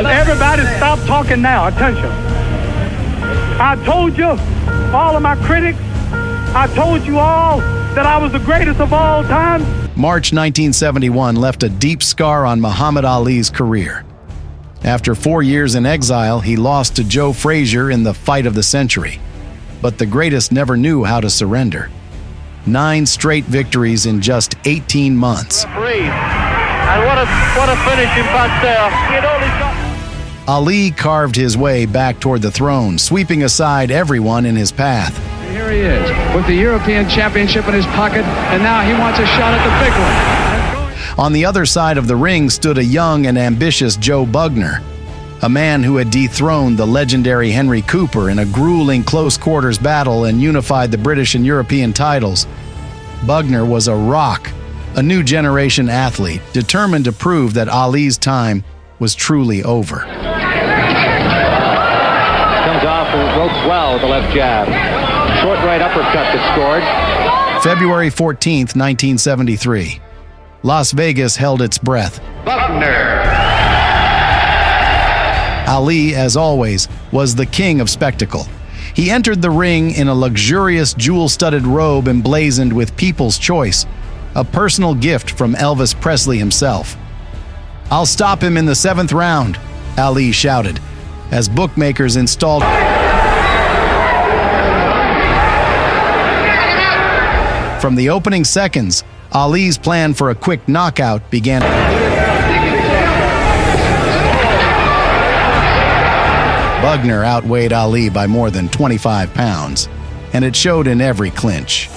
Everybody stop talking now. Attention. I told you, all of my critics, I told you all that I was the greatest of all time. March 1971 left a deep scar on Muhammad Ali's career. After 4 years in exile, he lost to Joe Frazier in the fight of the century. But the greatest never knew how to surrender. 9 straight victories in just 18 months. And what a finishing punch there. He had only shot. Ali carved his way back toward the throne, sweeping aside everyone in his path. Here he is, with the European Championship in his pocket, and now he wants a shot at the big one. On the other side of the ring stood a young and ambitious Joe Bugner, a man who had dethroned the legendary Henry Cooper in a grueling close-quarters battle and unified the British and European titles. Bugner was a rock, a new generation athlete, determined to prove that Ali's time was truly over. Comes off and ropes well with the left jab. Short right uppercut that scored. February 14th, 1973. Las Vegas held its breath. Bugner. Ali, as always, was the king of spectacle. He entered the ring in a luxurious jewel-studded robe emblazoned with People's Choice, a personal gift from Elvis Presley himself. "I'll stop him in the 7th round," Ali shouted, as bookmakers installed. From the opening seconds, Ali's plan for a quick knockout began. Bugner outweighed Ali by more than 25 pounds, and it showed in every clinch.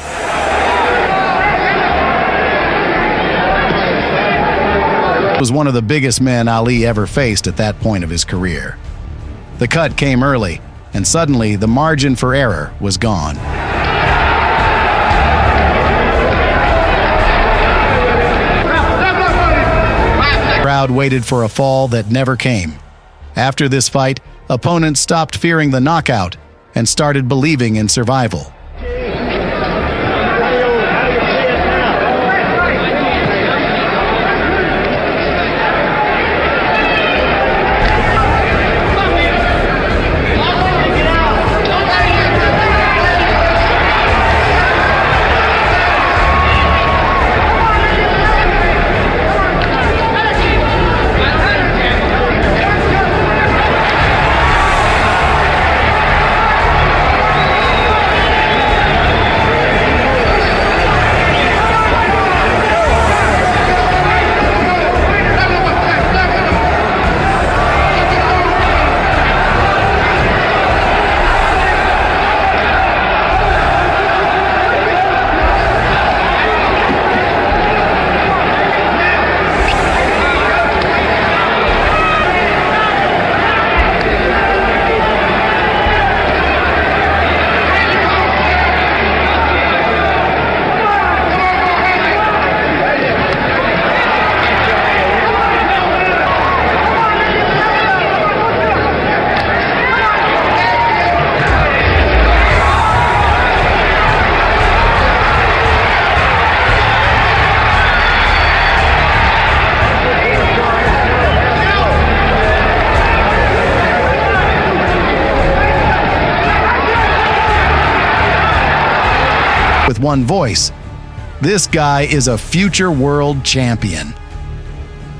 He was one of the biggest men Ali ever faced at that point of his career. The cut came early, and suddenly the margin for error was gone. The crowd waited for a fall that never came. After this fight, opponents stopped fearing the knockout and started believing in survival. With one voice, "This guy is a future world champion."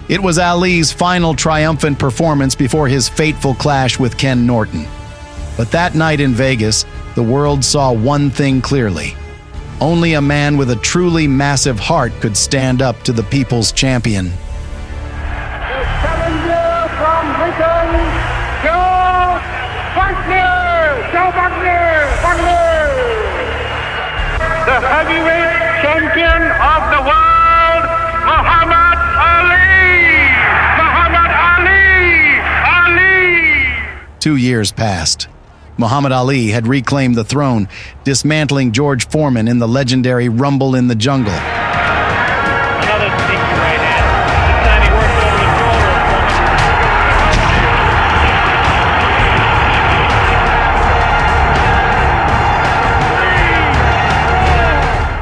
It was Ali's final triumphant performance before his fateful clash with Ken Norton. But that night in Vegas, the world saw one thing clearly. Only a man with a truly massive heart could stand up to the people's champion. The challenger from Britain, Joe Bugner! Joe Bugner! Bugner! The heavyweight champion of the world, Muhammad Ali! Muhammad Ali! Ali! 2 years passed. Muhammad Ali had reclaimed the throne, dismantling George Foreman in the legendary Rumble in the Jungle. Another sneaky right hand. This time he worked over the shoulder.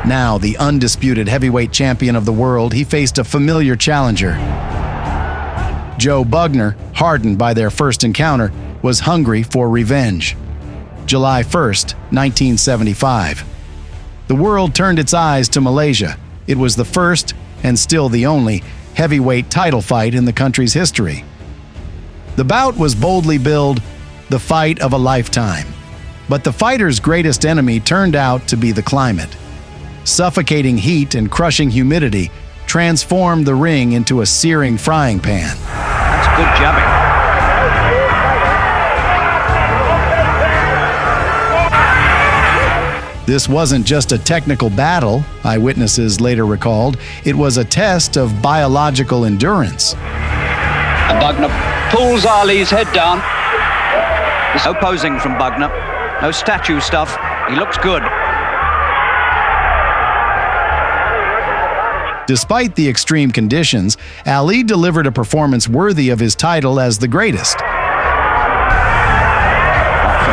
Now, the undisputed heavyweight champion of the world, he faced a familiar challenger. Joe Bugner, hardened by their first encounter, was hungry for revenge. July 1st, 1975. The world turned its eyes to Malaysia. It was the first, and still the only, heavyweight title fight in the country's history. The bout was boldly billed the fight of a lifetime. But the fighter's greatest enemy turned out to be the climate. Suffocating heat and crushing humidity transformed the ring into a searing frying pan. That's good jabbing. This wasn't just a technical battle, eyewitnesses later recalled. It was a test of biological endurance. And Bugner pulls Ali's head down. No posing from Bugner. No statue stuff. He looks good. Despite the extreme conditions, Ali delivered a performance worthy of his title as the greatest. From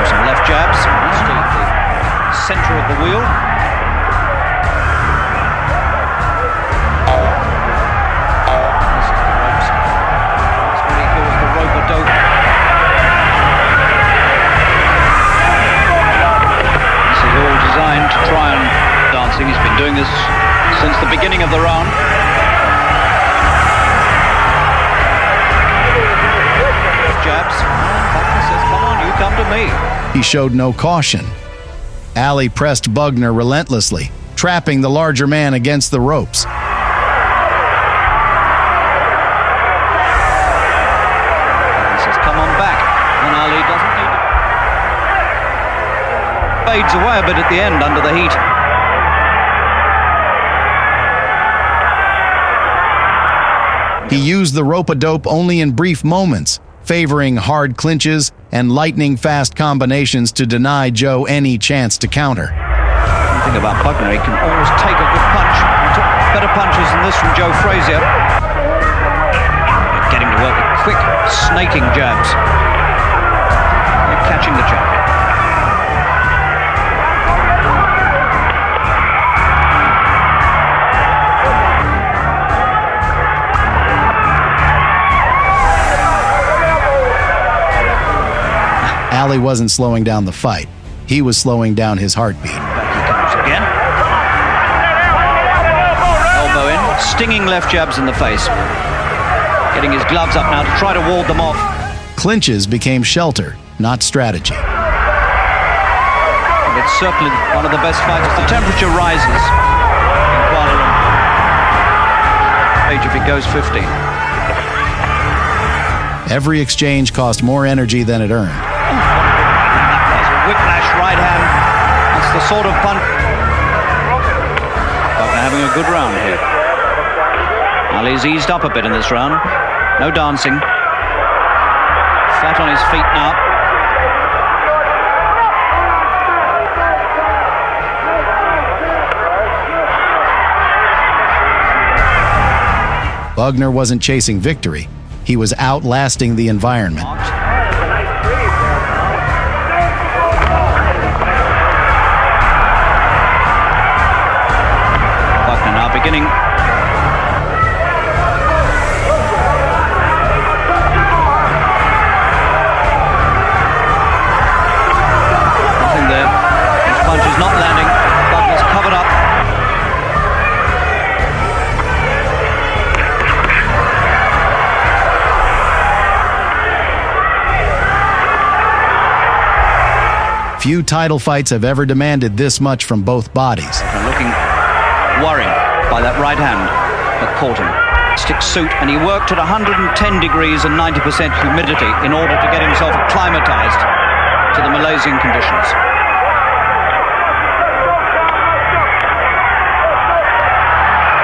some left jabs. Straight the center of the wheel. This is the ropes. That's what he calls the rope-a-dope. This is all designed to try and dancing. He's been doing this since the beginning of the round. Jabs. Bugner says, come on, you come to me. He showed no caution. Ali pressed Bugner relentlessly, trapping the larger man against the ropes. He says, come on back. And Ali doesn't need it. Fades away a bit at the end under the heat. He used the rope-a-dope only in brief moments, favoring hard clinches and lightning-fast combinations to deny Joe any chance to counter. One thing about Bugner, he can always take a good punch. He took better punches than this from Joe Frazier. Getting to work with quick, snaking jabs. They're catching the jab. Ali wasn't slowing down the fight. He was slowing down his heartbeat. Back he comes again. Elbow in, stinging left jabs in the face. Getting his gloves up now to try to ward them off. Clinches became shelter, not strategy. And it's certainly one of the best fights. The temperature rises in Kuala Lumpur. If it goes 50. Every exchange cost more energy than it earned. Whiplash right hand. That's the sort of punch. Bugner having a good round here. Ali's eased up a bit in this round. No dancing. Flat on his feet now. Bugner wasn't chasing victory. He was outlasting the environment. Bugner now beginning. Nothing there. His punch is not landing. Bugner's covered up. Few title fights have ever demanded this much from both bodies. And looking worried by that right hand that caught him. Stick suit, and he worked at 110 degrees and 90% humidity in order to get himself acclimatized to the Malaysian conditions.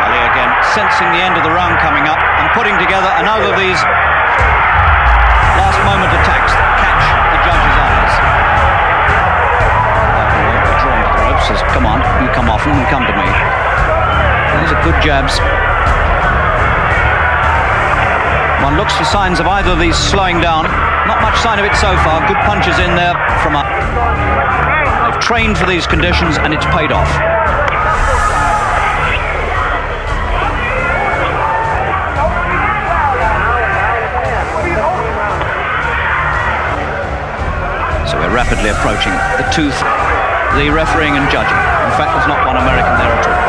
Ali again sensing the end of the round coming up and putting together another of these last moment attacks that catch the judge's eyes. Drawn to the ropes, says, come on, you come off and come to me. These are good jabs. One looks for signs of either of these slowing down. Not much sign of it so far. Good punches in there from a... They've trained for these conditions and it's paid off. rapidly approaching. The refereeing and judging. In fact, there's not one American there at all.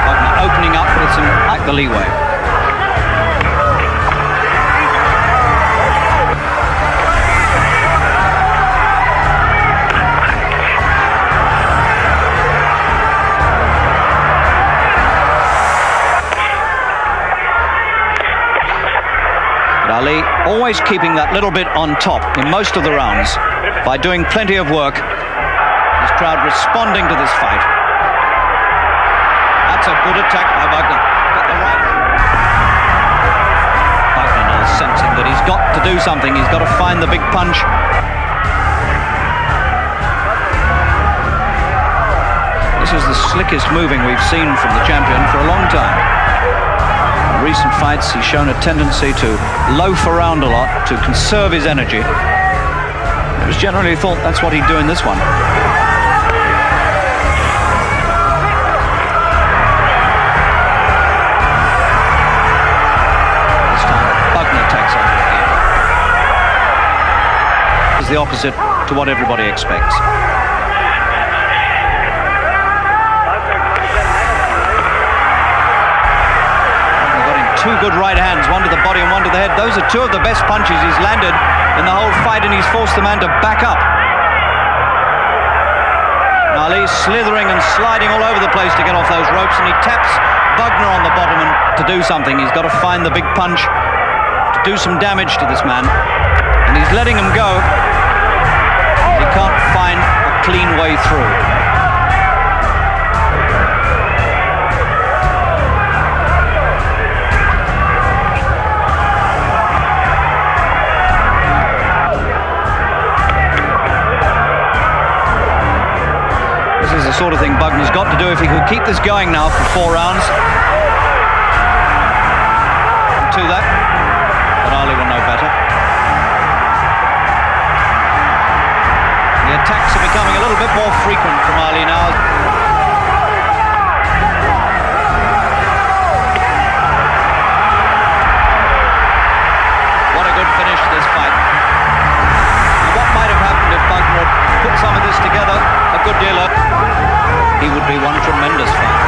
Bugner opening up with some like the leeway. Ali always keeping that little bit on top in most of the rounds by doing plenty of work. His crowd responding to this fight. That's a good attack by Bugner. Got the right. Bugner now sensing that he's got to do something. He's got to find the big punch. This is the slickest moving we've seen from the champion for a long time. In recent fights, he's shown a tendency to loaf around a lot, to conserve his energy. It was generally thought that's what he'd do in this one. This time, Bugner takes over the game. It's the opposite to what everybody expects. Two good right hands, one to the body and one to the head. Those are two of the best punches he's landed in the whole fight, and he's forced the man to back up. Ali slithering and sliding all over the place to get off those ropes, and he taps Bugner on the bottom, and to do something, he's got to find the big punch to do some damage to this man, and he's letting him go. He can't find a clean way through. This is the sort of thing Bugner's got to do if he could keep this going now for 4 rounds. To that, but Ali will know better. The attacks are becoming a little bit more frequent from Ali now. What a good finish to this fight. And what might have happened if Bugner had put some of this together a good deal earlier? He would be one tremendous fight.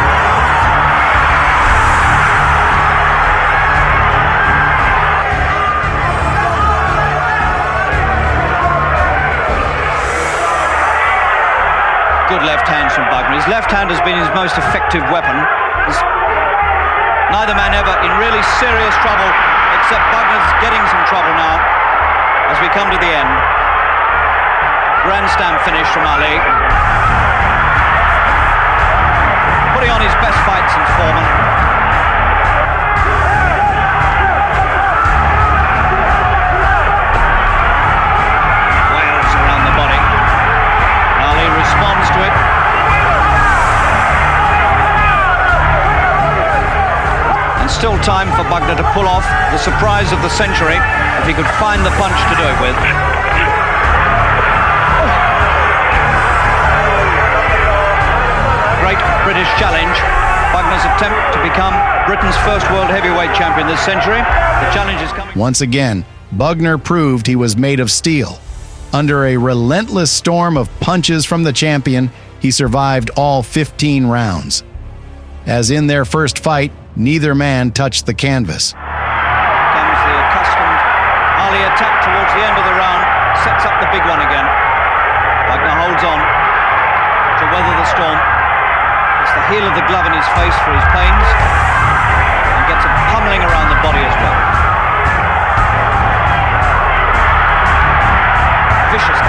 Good left hands from Bugner. His left hand has been his most effective weapon. Neither man ever in really serious trouble, except Bugner's getting some trouble now as we come to the end. Grandstand finish from Ali. Putting on his best fight since Foreman. Wails around the body. Ali responds to it. And still time for Bugner to pull off the surprise of the century if he could find the punch to do it with. Great British challenge. Bugner's attempt to become Britain's first world heavyweight champion this century. The challenge is coming. Once again, Bugner proved he was made of steel. Under a relentless storm of punches from the champion, he survived all 15 rounds. As in their first fight, neither man touched the canvas. Comes the accustomed Ali attack towards the end of the round, sets up the big one again. Bugner holds on to weather the storm. It's the heel of the glove in his face for his pains, and gets a pummeling around the body as well. Vicious.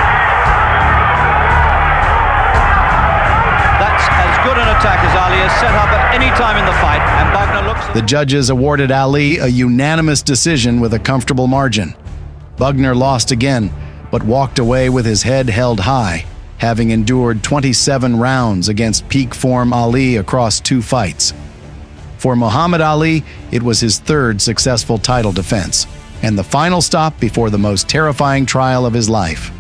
That's as good an attack as Ali has set up at any time in the fight, and Bugner looks... The judges awarded Ali a unanimous decision with a comfortable margin. Bugner lost again, but walked away with his head held high, having endured 27 rounds against peak form Ali across 2 fights. For Muhammad Ali, it was his 3rd successful title defense, and the final stop before the most terrifying trial of his life.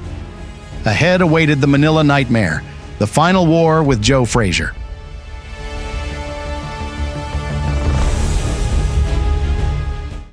Ahead awaited the Manila Nightmare, the final war with Joe Frazier.